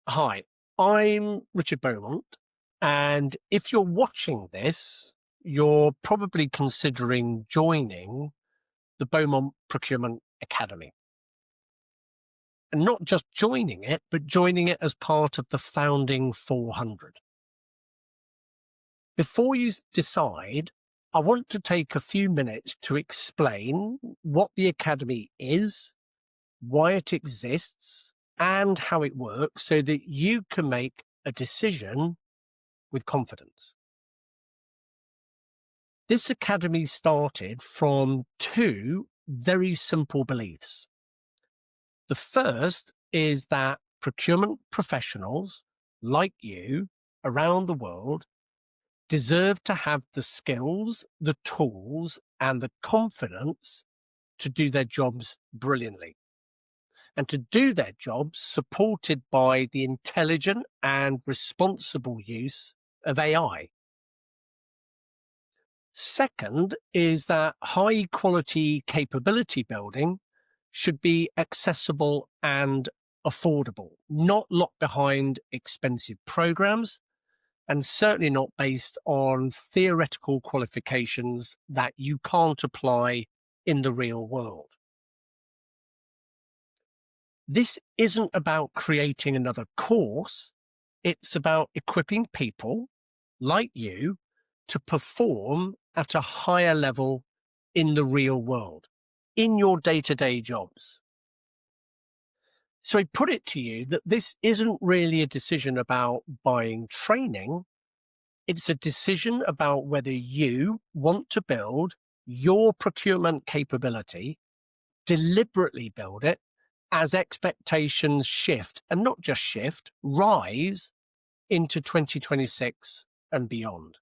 Hi, I'm Richard Beaumont, and if you're watching this, you're probably considering joining the Beaumont Procurement Academy. And not just joining it, but joining it as part of the founding 400. Before you decide, I want to take a few minutes to explain what the Academy is, why it exists, and how it works so that you can make a decision with confidence. This academy started from two very simple beliefs. The first is that procurement professionals like you around the world deserve to have the skills, the tools, and the confidence to do their jobs brilliantly, and to do their jobs supported by the intelligent and responsible use of AI. Second is that high quality capability building should be accessible and affordable, not locked behind expensive programs, and certainly not based on theoretical qualifications that you can't apply in the real world. This isn't about creating another course, it's about equipping people like you to perform at a higher level in the real world, in your day-to-day jobs. So I put it to you that this isn't really a decision about buying training. It's a decision about whether you want to build your procurement capability, deliberately build it as expectations shift, and not just shift, rise into 2026 and beyond.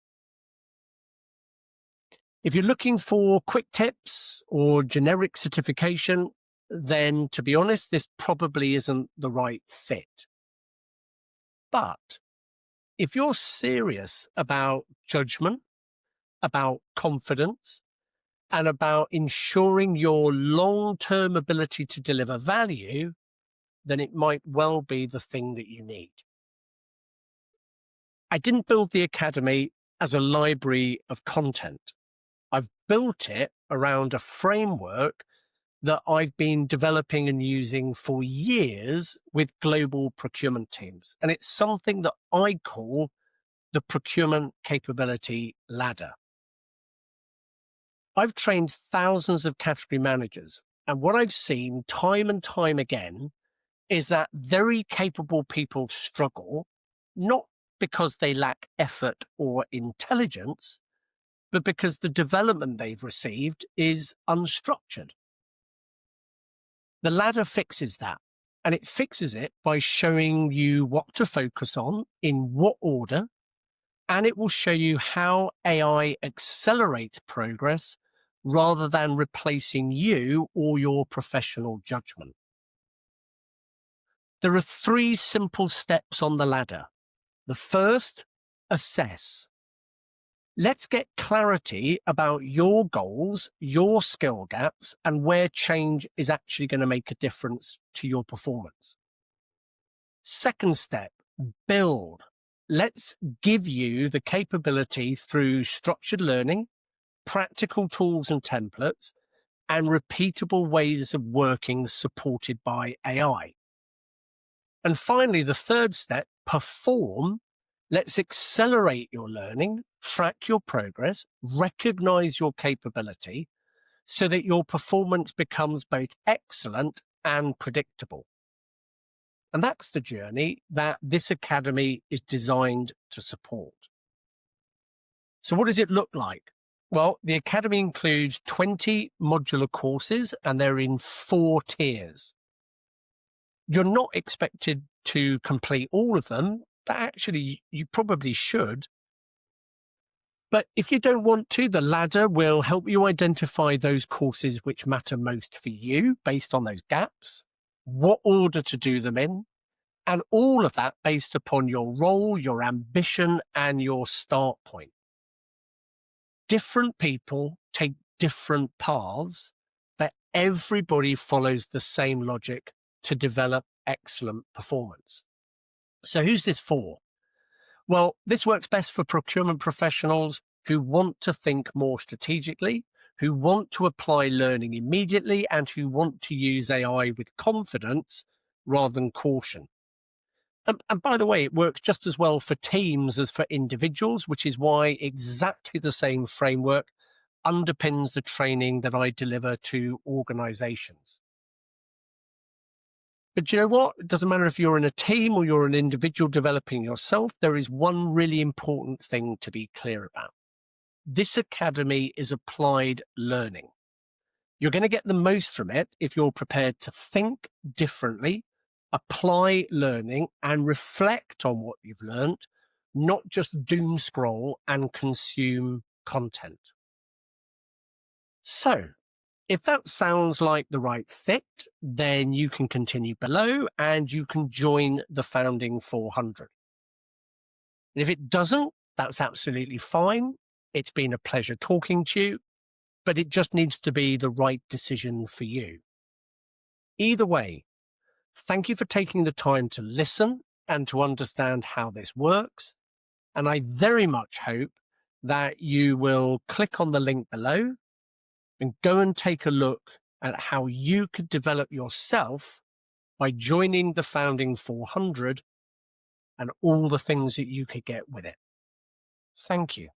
If you're looking for quick tips or generic certification, then to be honest, this probably isn't the right fit. But if you're serious about judgment, about confidence, and about ensuring your long-term ability to deliver value, then it might well be the thing that you need. I didn't build the Academy as a library of content. I've built it around a framework that I've been developing and using for years with global procurement teams. And it's something that I call the procurement capability ladder. I've trained thousands of category managers, and what I've seen time and time again is that very capable people struggle, not because they lack effort or intelligence, but because the development they've received is unstructured. The ladder fixes that, and it fixes it by showing you what to focus on, in what order, and it will show you how AI accelerates progress rather than replacing you or your professional judgment. There are three simple steps on the ladder. The first, assess. Let's get clarity about your goals, your skill gaps, and where change is actually going to make a difference to your performance. Second step, build. Let's give you the capability through structured learning, practical tools and templates, and repeatable ways of working supported by AI. And finally, the third step, perform. Let's accelerate your learning, track your progress, recognize your capability so that your performance becomes both excellent and predictable. And that's the journey that this academy is designed to support. So what does it look like? Well, the academy includes 20 modular courses, and they're in 4 tiers. You're not expected to complete all of them, but actually you probably should. But if you don't want to, the ladder will help you identify those courses which matter most for you based on those gaps, what order to do them in, and all of that based upon your role, your ambition, and your start point. Different people take different paths, but everybody follows the same logic to develop excellent performance. So who's this for? Well, this works best for procurement professionals who want to think more strategically, who want to apply learning immediately, and who want to use AI with confidence rather than caution. And by the way, it works just as well for teams as for individuals, which is why exactly the same framework underpins the training that I deliver to organizations. But you know what? It doesn't matter if you're in a team or you're an individual developing yourself, there is one really important thing to be clear about. This academy is applied learning. You're going to get the most from it if you're prepared to think differently, apply learning, and reflect on what you've learned, not just doom scroll and consume content. So, if that sounds like the right fit, then you can continue below and you can join the Founding 400. And if it doesn't, that's absolutely fine. It's been a pleasure talking to you, but it just needs to be the right decision for you. Either way, thank you for taking the time to listen and to understand how this works. And I very much hope that you will click on the link below and go and take a look at how you could develop yourself by joining the Founding 400 and all the things that you could get with it. Thank you.